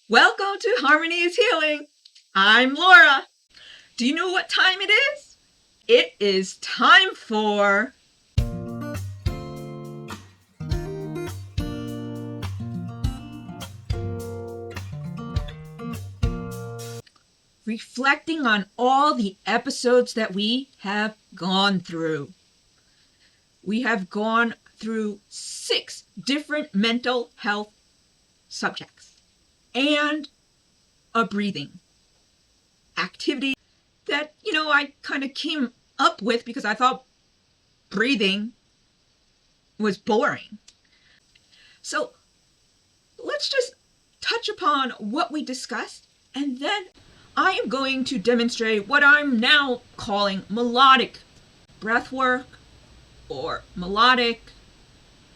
Welcome to Harmony is Healing. I'm Laura. Do you know what time it is? It is time for reflecting on all the episodes that we have gone through. We have gone through 6 different mental health subjects and a breathing activity that, I kind of came up with because I thought breathing was boring. So let's just touch upon what we discussed, and then I am going to demonstrate what I'm now calling melodic breathwork or melodic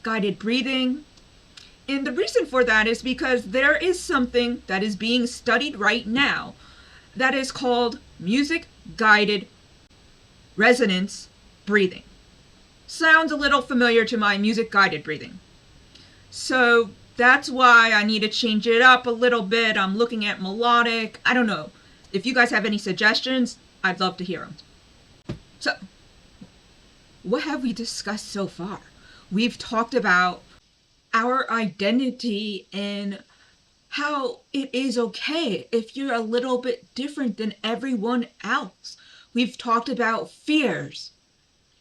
guided breathing. And the reason for that is because there is something that is being studied right now that is called music guided resonance breathing. Sounds a little familiar to my music guided breathing. So that's why I need to change it up a little bit. I'm looking at melodic. I don't know. If you guys have any suggestions, I'd love to hear them. So, what have we discussed so far? We've talked about our identity and how it is okay if you're a little bit different than everyone else. We've talked about fears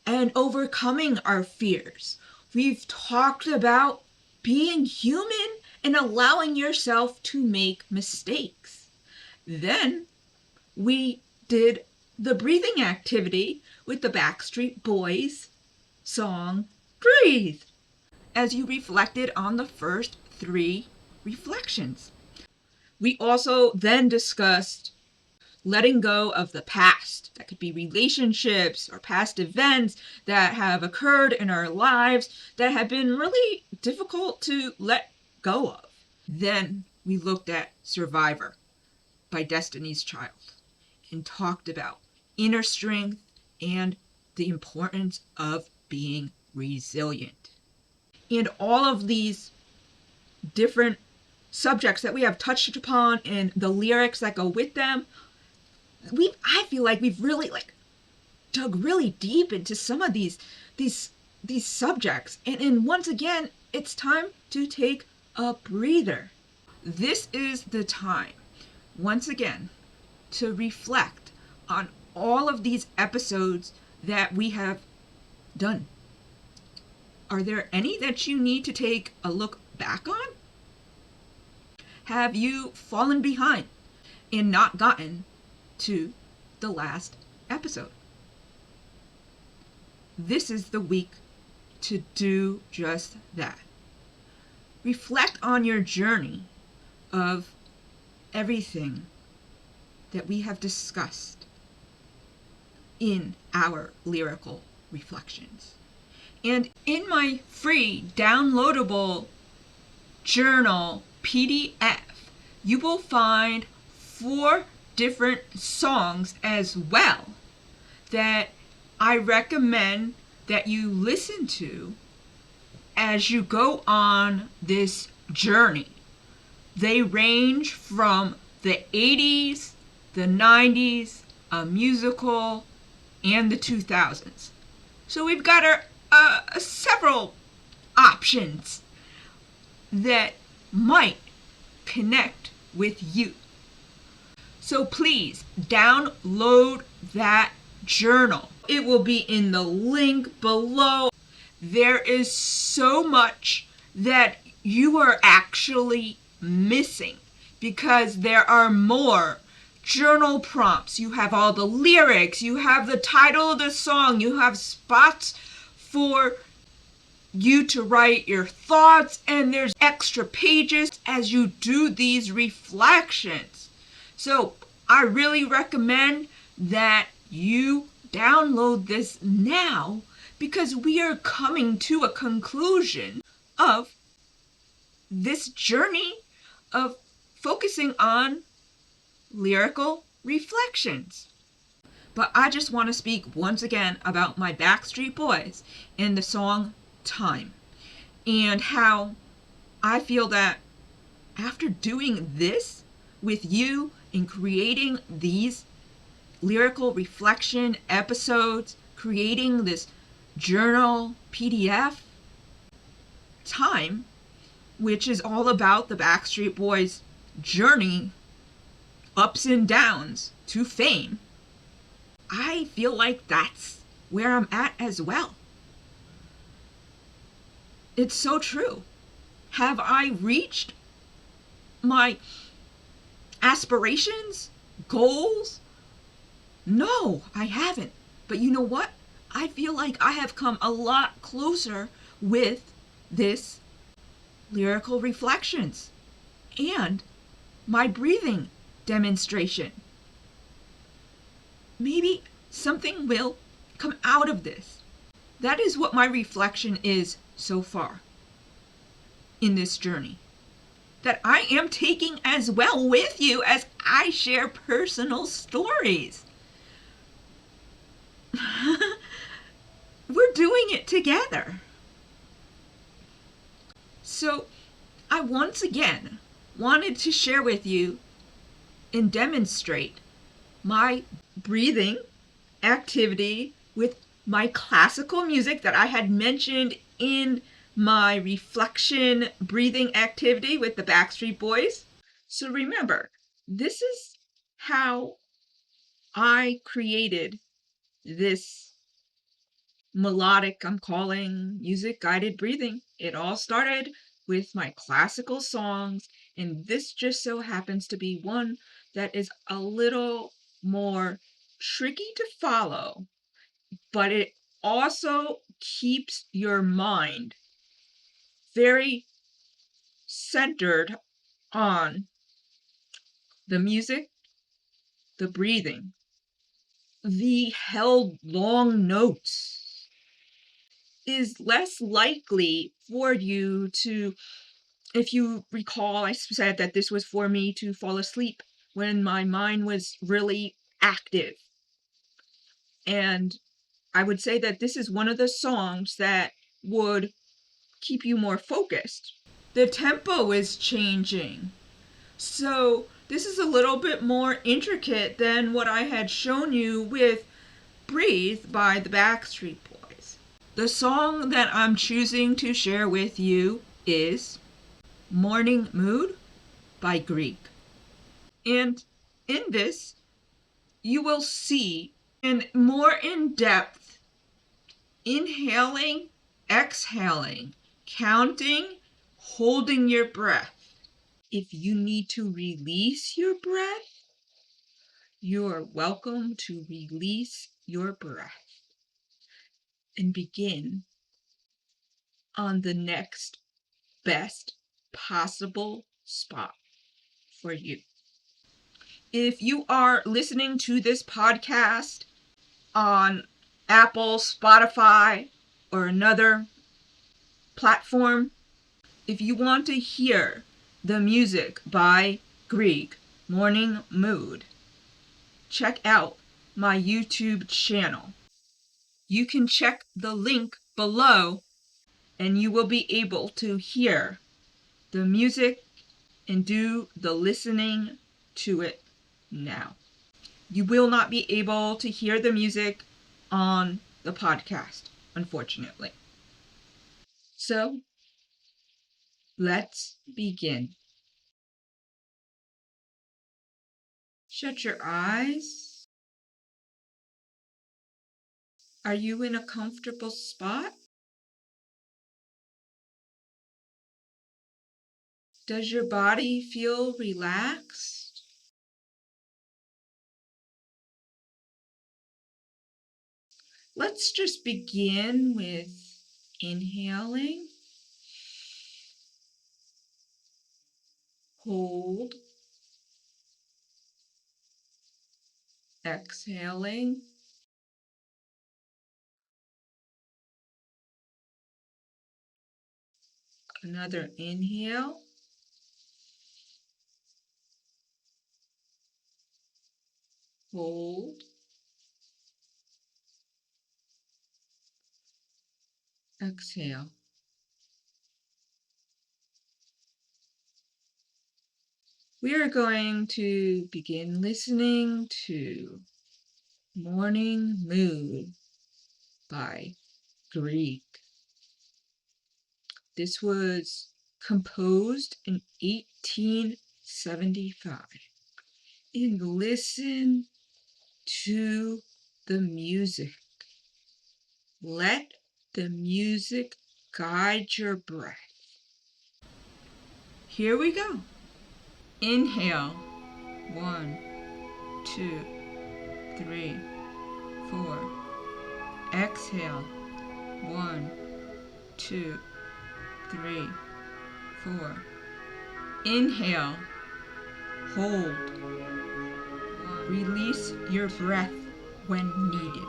and overcoming our fears. We've talked about being human and allowing yourself to make mistakes. Then we did the breathing activity with the Backstreet Boys song, Breathe, as you reflected on the first 3 reflections. We also then discussed letting go of the past. That could be relationships or past events that have occurred in our lives that have been really difficult to let go of. Then we looked at Survivor by Destiny's Child and talked about inner strength and the importance of being resilient. And all of these different subjects that we have touched upon and the lyrics that go with them, I feel like we've really dug really deep into some of these subjects. And once again, it's time to take a breather. This is the time, once again, to reflect on all of these episodes that we have done. Are there any that you need to take a look back on? Have you fallen behind and not gotten to the last episode? This is the week to do just that. Reflect on your journey of everything that we have discussed in our lyrical reflections. And in my free downloadable journal PDF, you will find 4 different songs as well that I recommend that you listen to as you go on this journey. They range from the 80s, the 90s, a musical, and the 2000s. So we've got several options that might connect with you. So please download that journal. It will be in the link below. There is so much that you are actually missing because there are more journal prompts. You have all the lyrics, you have the title of the song, you have spots for you to write your thoughts, and there's extra pages as you do these reflections. So I really recommend that you download this now because we are coming to a conclusion of this journey of focusing on lyrical reflections. But I just want to speak once again about my Backstreet Boys and the song Time, and how I feel that after doing this with you in creating these lyrical reflection episodes, creating this journal PDF time, which is all about the Backstreet Boys' journey, ups and downs to fame, I feel like that's where I'm at as well. It's so true. Have I reached my aspirations, goals? No, I haven't. But you know what? I feel like I have come a lot closer with this lyrical reflections and my breathing demonstration. Maybe something will come out of this. That is what my reflection is so far in this journey, that I am taking as well with you as I share personal stories. We're doing it together. So I once again wanted to share with you and demonstrate my breathing activity with my classical music that I had mentioned in my reflection breathing activity with the Backstreet Boys. So remember, this is how I created this melodic, I'm calling music guided breathing. It all started with my classical songs, and this just so happens to be one that is a little more tricky to follow, but it also keeps your mind very centered on the music, the breathing, the held long notes is less likely for you to, if you recall, I said that this was for me to fall asleep when my mind was really active. And I would say that this is one of the songs that would keep you more focused. The tempo is changing. So this is a little bit more intricate than what I had shown you with Breathe by the Backstreet Boys. The song that I'm choosing to share with you is Morning Mood by Grieg. And in this, you will see in more in depth inhaling, exhaling, counting, holding your breath. If you need to release your breath, you are welcome to release your breath and begin on the next best possible spot for you. If you are listening to this podcast on Apple, Spotify, or another platform, if you want to hear the music by Grieg, Morning Mood, check out my YouTube channel. You can check the link below and you will be able to hear the music and do the listening to it now. You will not be able to hear the music on the podcast, unfortunately. So, let's begin. Shut your eyes. Are you in a comfortable spot? Does your body feel relaxed? Let's just begin with inhaling, hold, exhaling, another inhale, hold, exhale. We are going to begin listening to Morning Mood by Grieg. This was composed in 1875. And listen to the music. Let the music guide your breath. Here we go. Inhale. 1, 2, 3, 4. Exhale. 1, 2, 3, 4. Inhale. Hold. Release your breath when needed.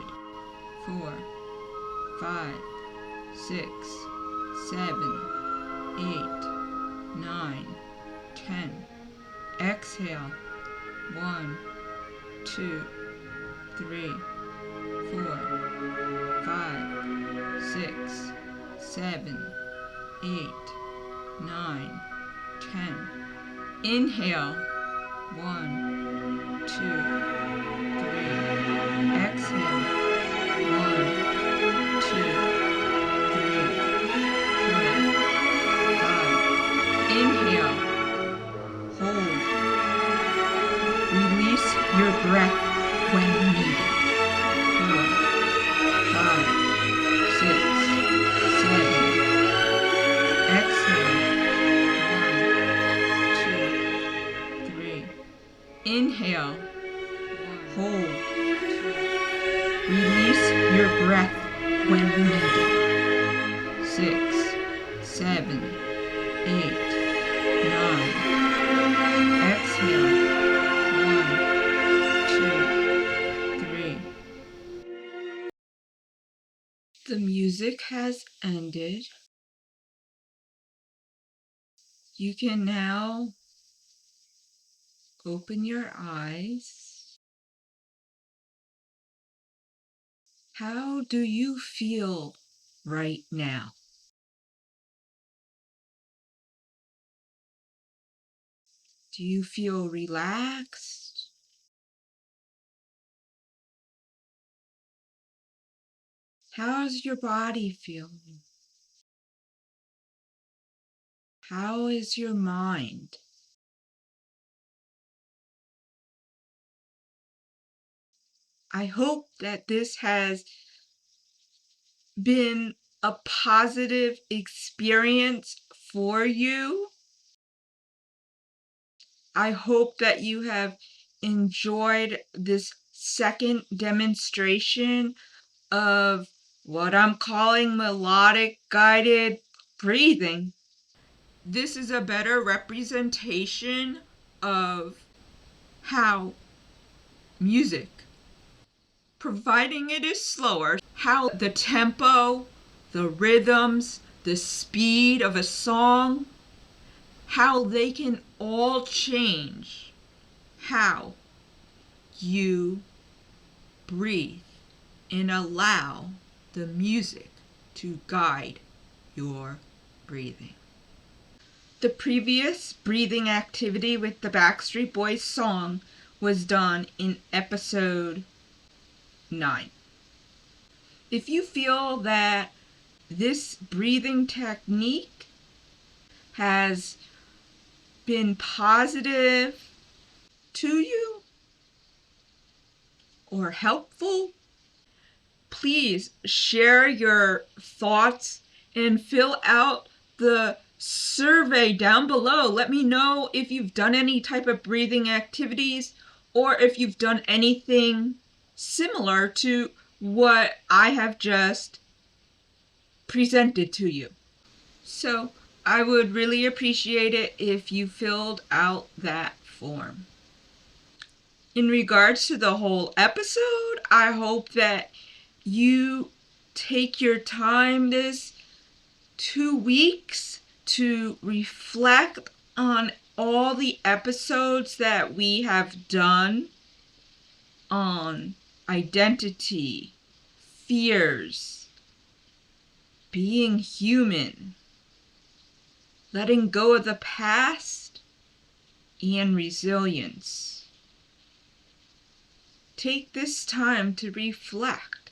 4, 5, 6, 7, 8, 9, 10. Exhale. 1, 2, 3, 4, 5, 6, 7, 8, 9, 10. Inhale. 1, 2, 3. Exhale. 1, 2, 3, 4, 5. Inhale. Hold. Release your breath when needed. 4, 5, 6, 7. Exhale. 1, 2, 3. Inhale. Hold. Release your breath when needed. 6, 7, 8, 9. Exhale. 1, 2, 3. The music has ended. You can now open your eyes. How do you feel right now? Do you feel relaxed? How's your body feeling? How is your mind? I hope that this has been a positive experience for you. I hope that you have enjoyed this second demonstration of what I'm calling melodic guided breathing. This is a better representation of how music, providing it is slower, how the tempo, the rhythms, the speed of a song, how they can all change how you breathe and allow the music to guide your breathing. The previous breathing activity with the Backstreet Boys song was done in episode 9. If you feel that this breathing technique has been positive to you or helpful, please share your thoughts and fill out the survey down below. Let me know if you've done any type of breathing activities or if you've done anything similar to what I have just presented to you. So I would really appreciate it if you filled out that form. In regards to the whole episode, I hope that you take your time this 2 weeks to reflect on all the episodes that we have done on identity, fears, being human, letting go of the past, and resilience. Take this time to reflect,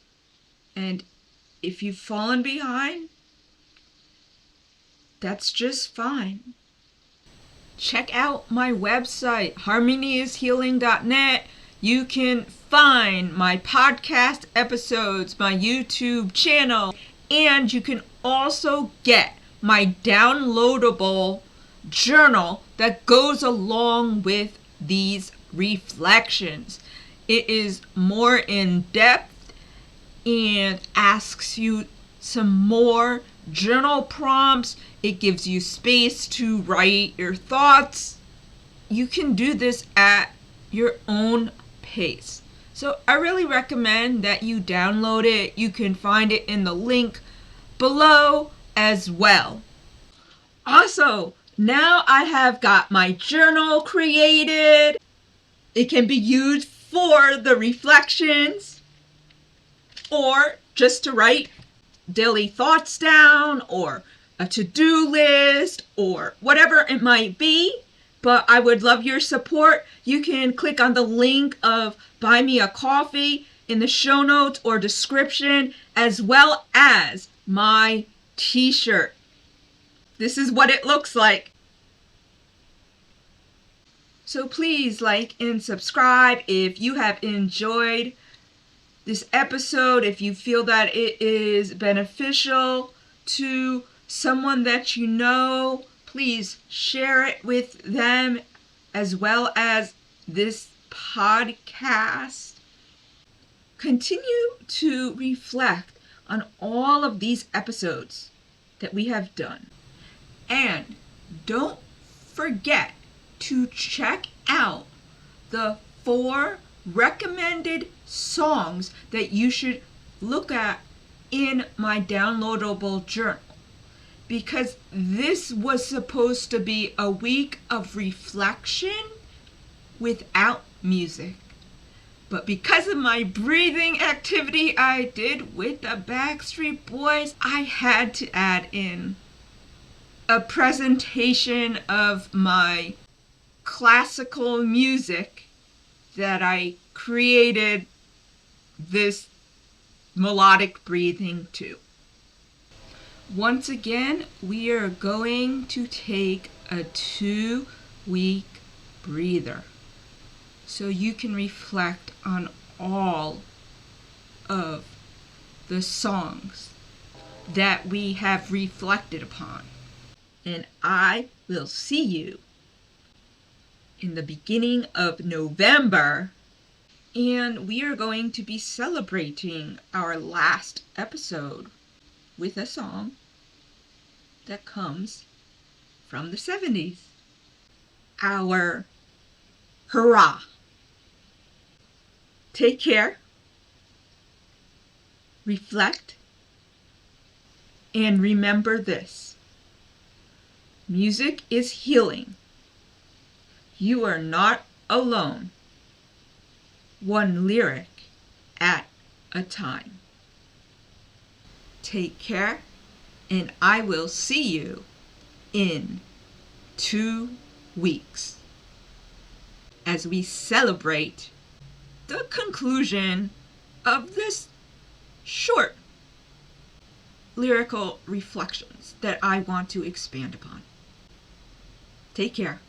and if you've fallen behind, that's just fine. Check out my website, harmonieshealing.net. You can find my podcast episodes, my YouTube channel, and you can also get my downloadable journal that goes along with these reflections. It is more in depth and asks you some more journal prompts. It gives you space to write your thoughts. You can do this at your own pace. So I really recommend that you download it. You can find it in the link below as well. Also, now I have got my journal created. It can be used for the reflections or just to write daily thoughts down or a to-do list or whatever it might be. But I would love your support. You can click on the link of Buy Me a Coffee in the show notes or description, as well as my t-shirt. This is what it looks like. So please like and subscribe if you have enjoyed this episode, if you feel that it is beneficial to someone that you know. Please share it with them, as well as this podcast. Continue to reflect on all of these episodes that we have done. And don't forget to check out the 4 recommended songs that you should look at in my downloadable journal. Because this was supposed to be a week of reflection without music. But because of my breathing activity I did with the Backstreet Boys, I had to add in a presentation of my classical music that I created this melodic breathing to. Once again, we are going to take a 2-week breather so you can reflect on all of the songs that we have reflected upon. And I will see you in the beginning of November, and we are going to be celebrating our last episode with a song that comes from the 70s. Our hurrah. Take care, reflect, and remember this. Music is healing. You are not alone. One lyric at a time. Take care, and I will see you in 2 weeks as we celebrate the conclusion of this short lyrical reflections that I want to expand upon. Take care.